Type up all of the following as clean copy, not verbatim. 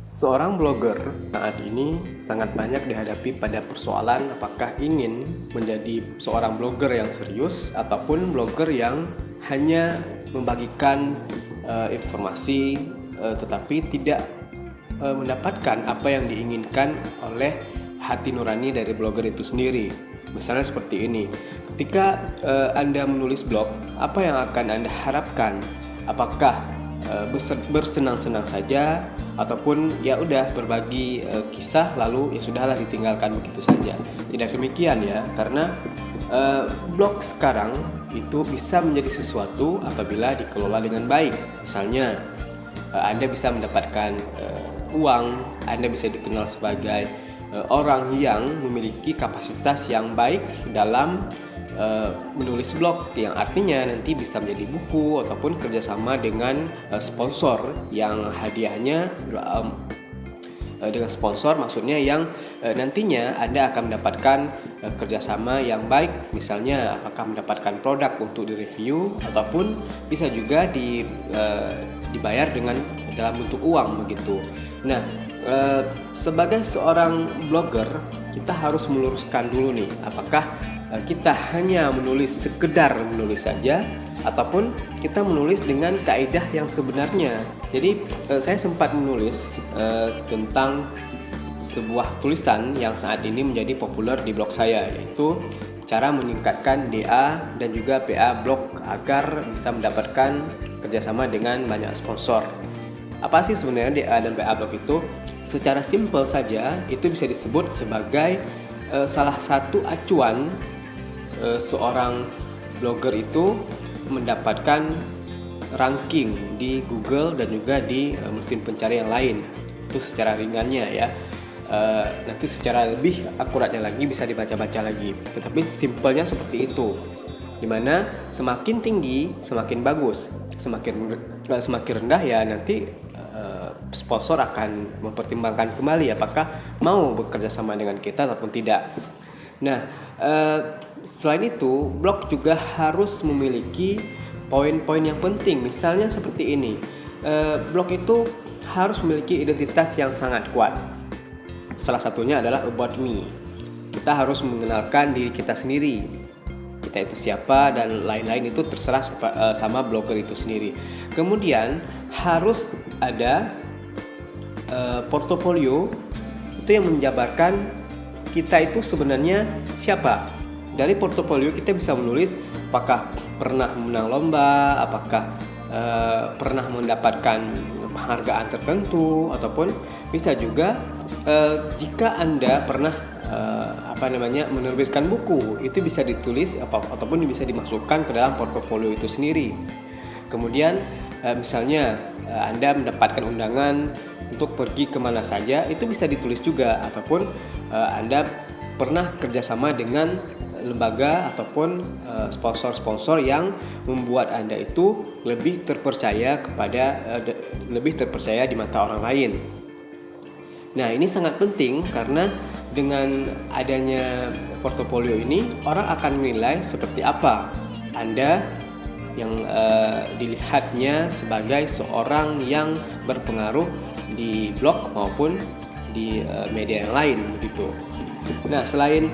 Seorang blogger saat ini sangat banyak dihadapi pada persoalan apakah ingin menjadi seorang blogger yang serius ataupun blogger yang hanya membagikan informasi tetapi tidak mendapatkan apa yang diinginkan oleh hati nurani dari blogger itu sendiri. Misalnya seperti ini, ketika Anda menulis blog, apa yang akan Anda harapkan? Apakah bersenang-senang saja ataupun ya udah berbagi kisah lalu ya sudahlah ditinggalkan begitu saja? Tidak demikian ya, karena blog sekarang itu bisa menjadi sesuatu apabila dikelola dengan baik. Misalnya Anda bisa mendapatkan uang, Anda bisa dikenal sebagai orang yang memiliki kapasitas yang baik dalam menulis blog, yang artinya nanti bisa menjadi buku ataupun kerjasama dengan sponsor yang hadiahnya dengan sponsor maksudnya yang nantinya Anda akan mendapatkan kerjasama yang baik, misalnya apakah mendapatkan produk untuk direview ataupun bisa juga dibayar dengan dalam bentuk uang begitu. Nah, sebagai seorang blogger kita harus meluruskan dulu nih, apakah kita hanya sekedar menulis saja ataupun kita menulis dengan kaidah yang sebenarnya. Jadi saya sempat menulis tentang sebuah tulisan yang saat ini menjadi populer di blog saya, yaitu cara meningkatkan DA dan juga PA blog agar bisa mendapatkan kerjasama dengan banyak sponsor. Apa sih sebenarnya DA dan PA blog itu? Secara simpel saja itu bisa disebut sebagai salah satu acuan seorang blogger itu mendapatkan ranking di Google dan juga di mesin pencari yang lain. Itu secara ringannya ya. Nanti secara lebih akuratnya lagi bisa dibaca-baca lagi. Tetapi simpelnya seperti itu. Dimana semakin tinggi semakin bagus, semakin rendah ya nanti sponsor akan mempertimbangkan kembali apakah mau bekerja sama dengan kita ataupun tidak. Nah, selain itu, blog juga harus memiliki poin-poin yang penting. Misalnya seperti ini, blog itu harus memiliki identitas yang sangat kuat. Salah satunya adalah about me. Kita harus mengenalkan diri kita sendiri. Kita itu siapa dan lain-lain itu terserah sama blogger itu sendiri. Kemudian harus ada portofolio itu yang menjabarkan kita itu sebenarnya siapa. Dari portofolio kita bisa menulis apakah pernah menang lomba, apakah pernah mendapatkan penghargaan tertentu, ataupun bisa juga jika Anda pernah menerbitkan buku, itu bisa ditulis ataupun bisa dimasukkan ke dalam portofolio itu sendiri. Kemudian misalnya Anda mendapatkan undangan untuk pergi kemana saja, itu bisa ditulis juga, ataupun Anda pernah kerjasama dengan lembaga ataupun sponsor-sponsor yang membuat Anda itu lebih terpercaya di mata orang lain. Nah, ini sangat penting karena dengan adanya portofolio ini orang akan menilai seperti apa Anda yang dilihatnya sebagai seorang yang berpengaruh di blog maupun di media yang lain begitu. Nah, selain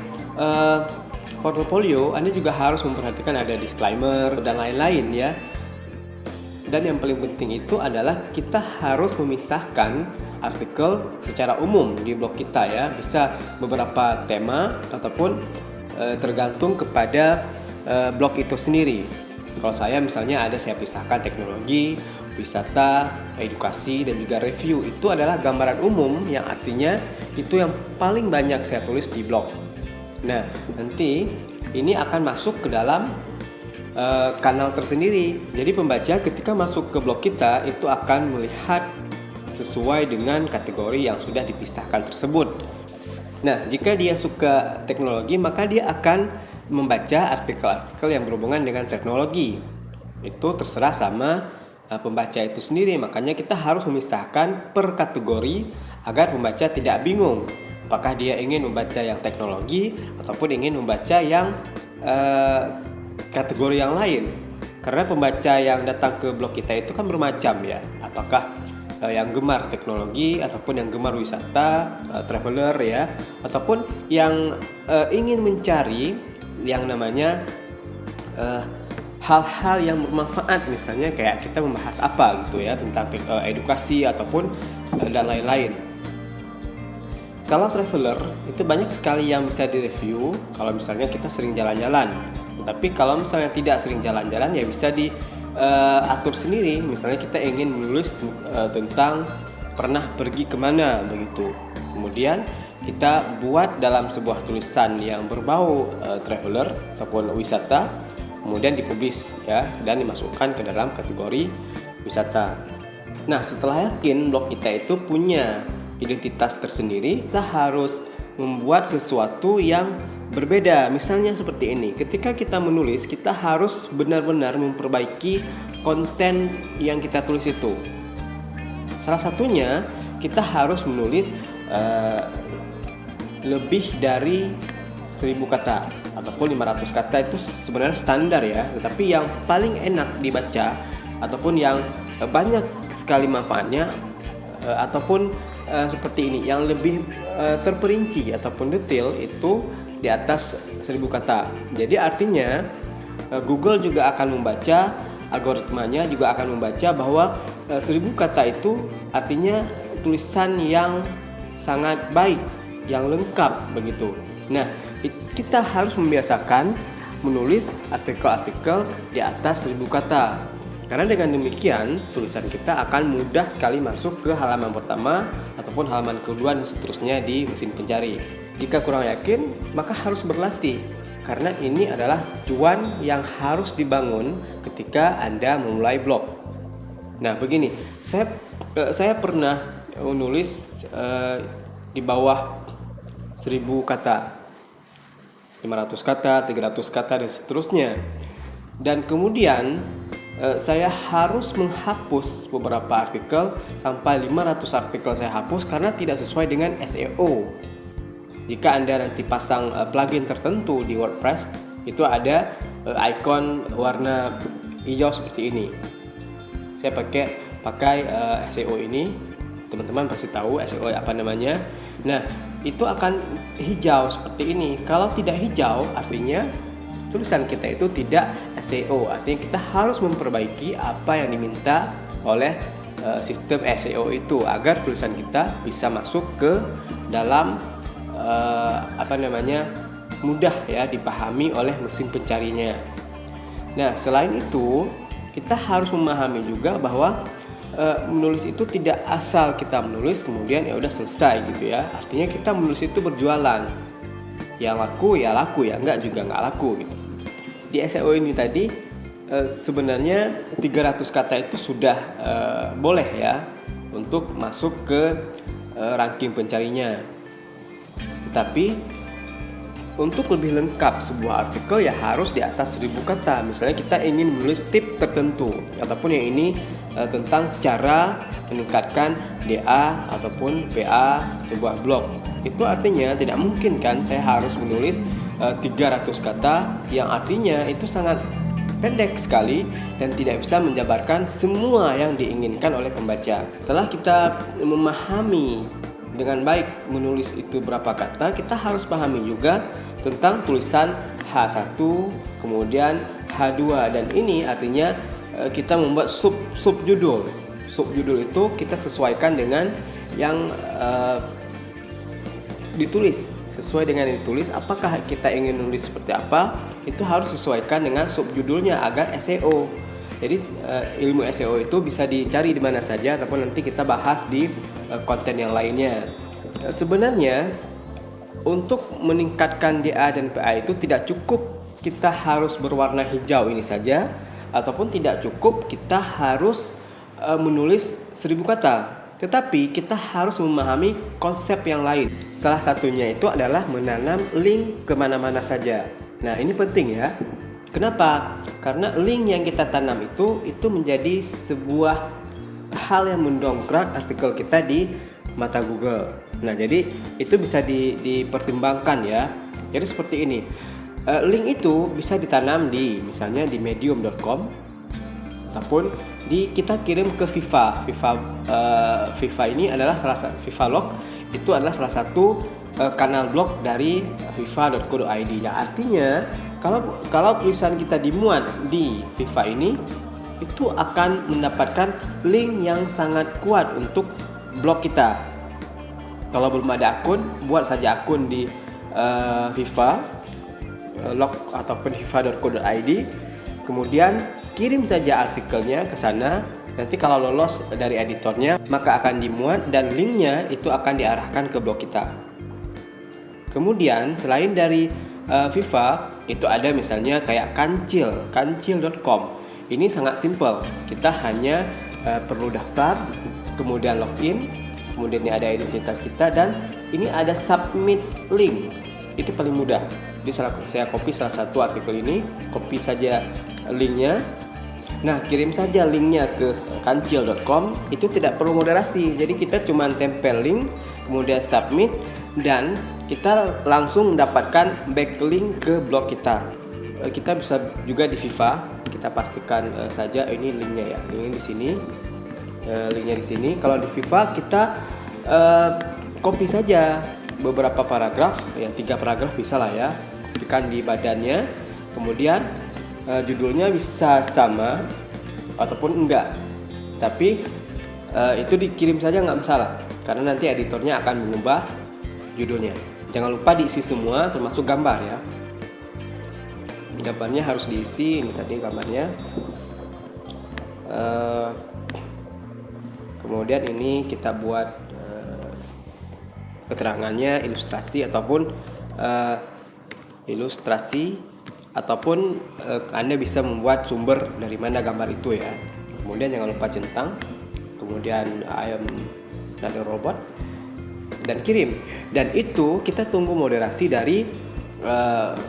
portofolio, Anda juga harus memperhatikan ada disclaimer dan lain-lain ya. Dan yang paling penting itu adalah kita harus memisahkan artikel secara umum di blog kita ya. Bisa beberapa tema ataupun tergantung kepada blog itu sendiri. Kalau saya misalnya saya pisahkan teknologi, wisata, edukasi, dan juga review. Itu adalah gambaran umum yang artinya itu yang paling banyak saya tulis di blog. Nah, nanti ini akan masuk ke dalam kanal tersendiri. Jadi pembaca ketika masuk ke blog kita itu akan melihat sesuai dengan kategori yang sudah dipisahkan tersebut. Nah, jika dia suka teknologi, maka dia akan membaca artikel-artikel yang berhubungan dengan teknologi. Itu terserah sama pembaca itu sendiri. Makanya kita harus memisahkan per kategori agar pembaca tidak bingung apakah dia ingin membaca yang teknologi ataupun ingin membaca yang kategori yang lain. Karena pembaca yang datang ke blog kita itu kan bermacam ya. Apakah yang gemar teknologi ataupun yang gemar wisata, traveler ya, ataupun yang ingin mencari yang namanya hal-hal yang bermanfaat, misalnya kayak kita membahas apa gitu ya tentang edukasi ataupun dan lain-lain. Kalau traveler itu banyak sekali yang bisa direview kalau misalnya kita sering jalan-jalan. Tapi kalau misalnya tidak sering jalan-jalan ya bisa diatur sendiri. Misalnya kita ingin menulis tentang pernah pergi kemana begitu. Kemudian kita buat dalam sebuah tulisan yang berbau traveler ataupun wisata, kemudian dipublish ya dan dimasukkan ke dalam kategori wisata. Nah, setelah yakin blog kita itu punya identitas tersendiri, kita harus membuat sesuatu yang berbeda. Misalnya seperti ini, ketika kita menulis, kita harus benar-benar memperbaiki konten yang kita tulis itu. Salah satunya, kita harus menulis lebih dari 1000 kata ataupun 500 kata. Itu sebenarnya standar ya, tetapi yang paling enak dibaca ataupun yang banyak sekali manfaatnya ataupun seperti ini, yang lebih terperinci ataupun detail itu di atas 1000 kata. Jadi artinya Google juga akan membaca, algoritmanya juga akan membaca bahwa 1000 kata itu artinya tulisan yang sangat baik, yang lengkap begitu. Nah, kita harus membiasakan menulis artikel-artikel di atas 1000 kata. Karena dengan demikian tulisan kita akan mudah sekali masuk ke halaman pertama ataupun halaman kedua dan seterusnya di mesin pencari. Jika kurang yakin, maka harus berlatih. Karena ini adalah cuan yang harus dibangun ketika Anda memulai blog. Nah, begini, saya pernah menulis di bawah 1000 kata, 500 kata, 300 kata dan seterusnya. Dan kemudian saya harus menghapus beberapa artikel, sampai 500 artikel saya hapus karena tidak sesuai dengan SEO. Jika Anda nanti pasang plugin tertentu di WordPress, itu ada icon warna hijau seperti ini. Saya pakai SEO ini, teman-teman pasti tahu SEO apa namanya. Nah, itu akan hijau seperti ini. Kalau tidak hijau artinya tulisan kita itu tidak SEO, artinya kita harus memperbaiki apa yang diminta oleh sistem SEO itu agar tulisan kita bisa masuk ke dalam mudah ya dipahami oleh mesin pencarinya. Nah, selain itu kita harus memahami juga bahwa menulis itu tidak asal kita menulis kemudian ya udah selesai gitu ya. Artinya kita menulis itu berjualan. Yang laku ya laku, ya enggak juga enggak laku gitu. Di SEO ini tadi sebenarnya 300 kata itu sudah boleh ya untuk masuk ke ranking pencarinya. Tetapi untuk lebih lengkap sebuah artikel ya harus di atas 1000 kata. Misalnya kita ingin menulis tip tertentu ataupun yang ini tentang cara meningkatkan DA ataupun PA sebuah blog. Itu artinya tidak mungkin kan saya harus menulis 300 kata yang artinya itu sangat pendek sekali dan tidak bisa menjabarkan semua yang diinginkan oleh pembaca. Setelah kita memahami dengan baik menulis itu berapa kata, kita harus pahami juga tentang tulisan H1 kemudian H2, dan ini artinya kita membuat subjudul. Subjudul itu kita sesuaikan dengan yang ditulis, sesuai dengan yang ditulis. Apakah kita ingin menulis seperti apa, itu harus sesuaikan dengan subjudulnya agar SEO. Jadi ilmu SEO itu bisa dicari di mana saja ataupun nanti kita bahas di konten yang lainnya. Sebenarnya untuk meningkatkan DA dan PA itu tidak cukup kita harus berwarna hijau ini saja, ataupun tidak cukup kita harus menulis 1000 kata. Tetapi kita harus memahami konsep yang lain. Salah satunya itu adalah menanam link kemana-mana saja. Nah, ini penting ya. Kenapa? Karena link yang kita tanam itu menjadi sebuah hal yang mendongkrak artikel kita di mata Google. Nah, jadi itu bisa dipertimbangkan ya. Jadi seperti ini. Link itu bisa ditanam di misalnya di medium.com ataupun kita kirim ke FIFA. FIFA ini adalah FIFA Log itu adalah salah satu kanal blog dari fifa.co.id. Ya, artinya kalau tulisan kita dimuat di FIFA ini, itu akan mendapatkan link yang sangat kuat untuk blog kita. Kalau belum ada akun, buat saja akun di FIFA log ataupun fifa.co.id, kemudian kirim saja artikelnya ke sana. Nanti kalau lolos dari editornya, maka akan dimuat dan linknya itu akan diarahkan ke blog kita. Kemudian selain dari FIFA, itu ada misalnya kayak kancil.com. Ini sangat simple. Kita hanya perlu daftar, kemudian login, kemudian ini ada identitas kita, dan ini ada submit link. Itu paling mudah. Jadi saya copy salah satu artikel ini, copy saja linknya. Nah, kirim saja linknya ke kancil.com. Itu tidak perlu moderasi. Jadi kita cuma tempel link, kemudian submit, dan kita langsung mendapatkan backlink ke blog kita. Kita bisa juga di FIFA. Kita pastikan saja ini linknya ya. Linknya di sini. Linknya di sini. Kalau di FIFA kita copy saja beberapa paragraf, ya 3 paragraf bisa lah ya. Tekan di badannya, kemudian judulnya bisa sama ataupun enggak, tapi itu dikirim saja nggak masalah, karena nanti editornya akan mengubah judulnya. Jangan lupa diisi semua, termasuk gambar ya. Gambarnya harus diisi. Ini tadi gambarnya. Kemudian ini kita buat keterangannya, ilustrasi ataupun Anda bisa membuat sumber dari mana gambar itu ya. Kemudian jangan lupa centang, kemudian I am not a robot, dan kirim. Dan itu kita tunggu moderasi dari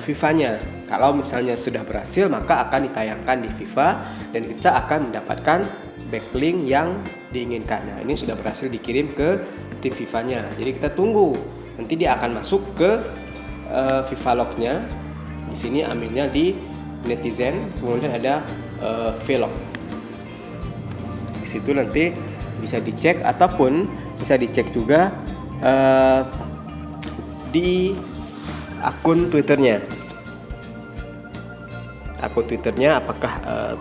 FIFA-nya. Kalau misalnya sudah berhasil, maka akan ditayangkan di FIFA dan kita akan mendapatkan backlink yang diinginkan. Nah, ini sudah berhasil dikirim ke tim FIFA-nya. Jadi kita tunggu. Nanti dia akan masuk ke FIFA log-nya. Di sini ambilnya di netizen, kemudian ada vlog. Di situ nanti bisa dicek ataupun bisa dicek juga di akun Twitternya. Akun Twitternya apakah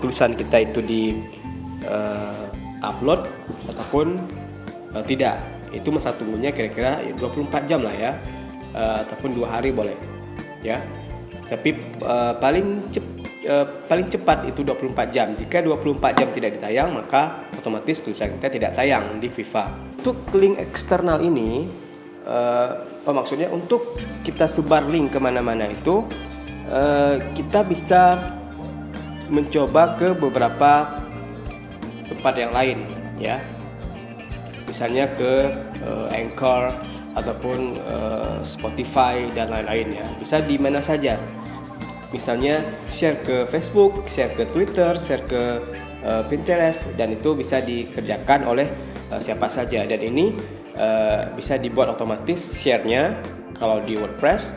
tulisan kita itu di upload ataupun tidak. Itu masa tunggunya kira-kira 24 jam lah ya, ataupun 2 hari boleh ya. Tapi paling cepat itu 24 jam. Jika 24 jam tidak ditayang, maka otomatis tulisan kita tidak tayang di FIFA. Untuk link eksternal ini, maksudnya untuk kita sebar link kemana-mana itu, kita bisa mencoba ke beberapa tempat yang lain ya. Misalnya ke Anchor ataupun Spotify dan lain-lain ya. Bisa di mana saja. Misalnya share ke Facebook, share ke Twitter, share ke Pinterest, dan itu bisa dikerjakan oleh siapa saja. Dan ini bisa dibuat otomatis share-nya kalau di WordPress,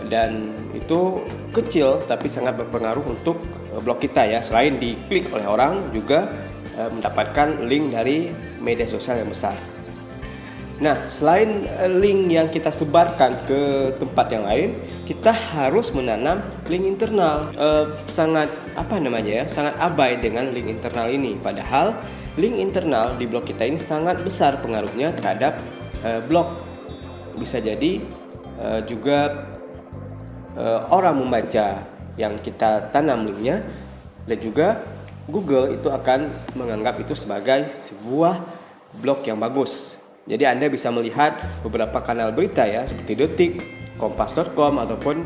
dan itu kecil tapi sangat berpengaruh untuk blog kita ya. Selain diklik oleh orang, juga mendapatkan link dari media sosial yang besar. Nah, selain link yang kita sebarkan ke tempat yang lain, kita harus menanam link internal. Sangat abai dengan link internal ini. Padahal link internal di blog kita ini sangat besar pengaruhnya terhadap blog. Bisa jadi juga orang membaca yang kita tanam linknya, dan juga Google itu akan menganggap itu sebagai sebuah blog yang bagus. Jadi Anda bisa melihat beberapa kanal berita ya, seperti Detik, Kompas.com ataupun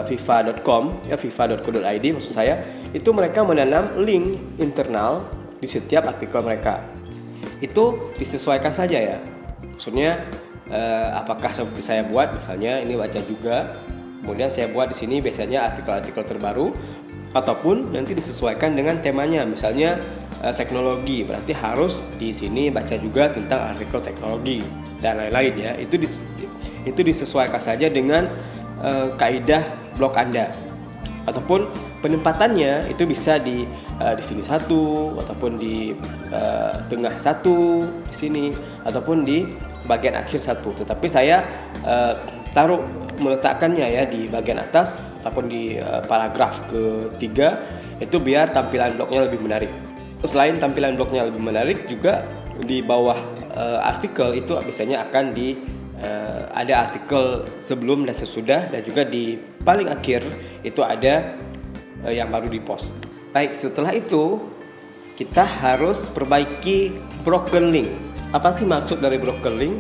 FIFA.com ya, FIFA.co.id maksud saya. Itu mereka menanam link internal di setiap artikel mereka. Itu disesuaikan saja ya. Maksudnya apakah seperti saya buat, misalnya ini baca juga, kemudian saya buat di sini biasanya artikel-artikel terbaru, ataupun nanti disesuaikan dengan temanya. Misalnya teknologi, berarti harus di sini baca juga tentang artikel teknologi dan lain-lain ya. Itu disesuaikan saja dengan kaidah blog Anda. Ataupun penempatannya itu bisa di sini satu, ataupun di tengah satu, di sini, ataupun di bagian akhir satu. Tetapi saya meletakkannya ya di bagian atas ataupun di paragraf ketiga, itu biar tampilan blognya lebih menarik. Selain tampilan blognya lebih menarik, juga di bawah artikel itu biasanya akan ada artikel sebelum dan sesudah, dan juga di paling akhir itu ada yang baru di post. Baik, setelah itu kita harus perbaiki broken link. Apa sih maksud dari broken link?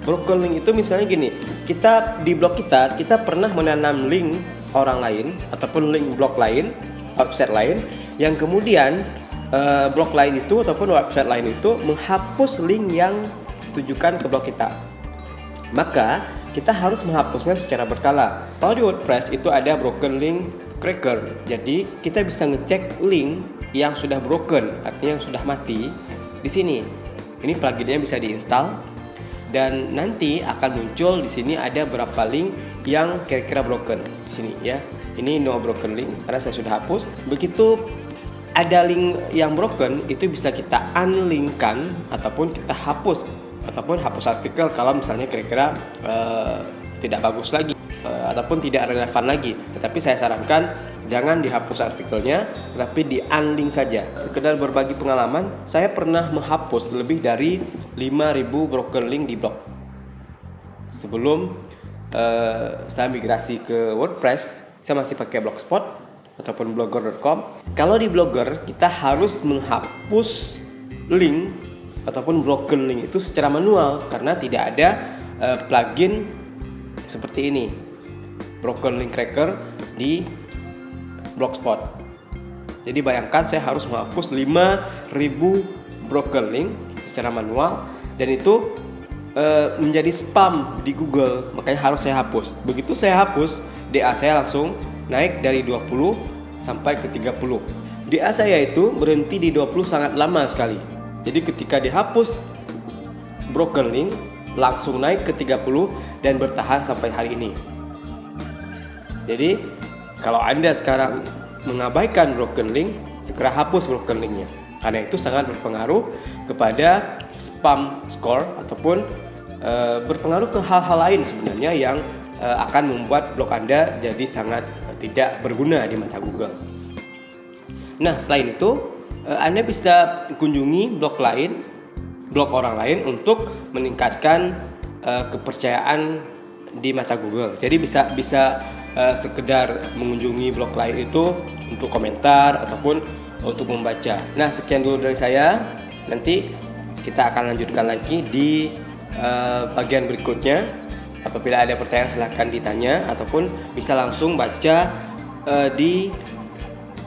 Broken link itu misalnya gini, kita di blog kita pernah menanam link orang lain ataupun link blog lain, website lain, yang kemudian blog lain itu ataupun website lain itu menghapus link yang ditujukan ke blog kita. Maka kita harus menghapusnya secara berkala. Kalau di WordPress itu ada broken link cracker. Jadi kita bisa ngecek link yang sudah broken, artinya yang sudah mati di sini. Ini pluginnya bisa diinstal dan nanti akan muncul di sini ada berapa link yang kira-kira broken di sini ya. Ini no broken link karena saya sudah hapus. Begitu ada link yang broken, itu bisa kita unlinkkan ataupun kita hapus, ataupun hapus artikel kalau misalnya kira-kira tidak bagus lagi ataupun tidak relevan lagi. Tetapi saya sarankan jangan dihapus artikelnya, tapi di unlink saja. Sekedar berbagi pengalaman, saya pernah menghapus lebih dari 5.000 broken link di blog. Sebelum saya migrasi ke WordPress, saya masih pakai Blogspot ataupun blogger.com. Kalau di Blogger kita harus menghapus link ataupun broken link itu secara manual karena tidak ada plugin seperti ini, broken link cracker di Blogspot. Jadi bayangkan saya harus menghapus 5.000 broken link secara manual, dan itu menjadi spam di Google, makanya harus saya hapus. Begitu saya hapus, DA saya langsung naik dari 20 sampai ke 30. DA saya itu berhenti di 20 sangat lama sekali. Jadi ketika dihapus broken link langsung naik ke 30 dan bertahan sampai hari ini. Jadi kalau Anda sekarang mengabaikan broken link, segera hapus broken linknya, karena itu sangat berpengaruh kepada spam score ataupun berpengaruh ke hal-hal lain sebenarnya yang akan membuat blog Anda jadi sangat tidak berguna di mata Google. Nah, selain itu Anda bisa kunjungi blog orang lain untuk meningkatkan kepercayaan di mata Google. Jadi bisa sekedar mengunjungi blog lain itu untuk komentar ataupun untuk membaca. Nah, sekian dulu dari saya. Nanti kita akan lanjutkan lagi di bagian berikutnya. Apabila ada pertanyaan silahkan ditanya ataupun bisa langsung baca di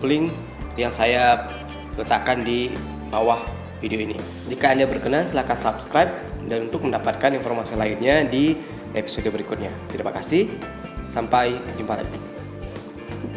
link yang saya letakkan di bawah video ini. Jika Anda berkenan silahkan subscribe dan untuk mendapatkan informasi lainnya di episode berikutnya. Terima kasih, sampai jumpa lagi.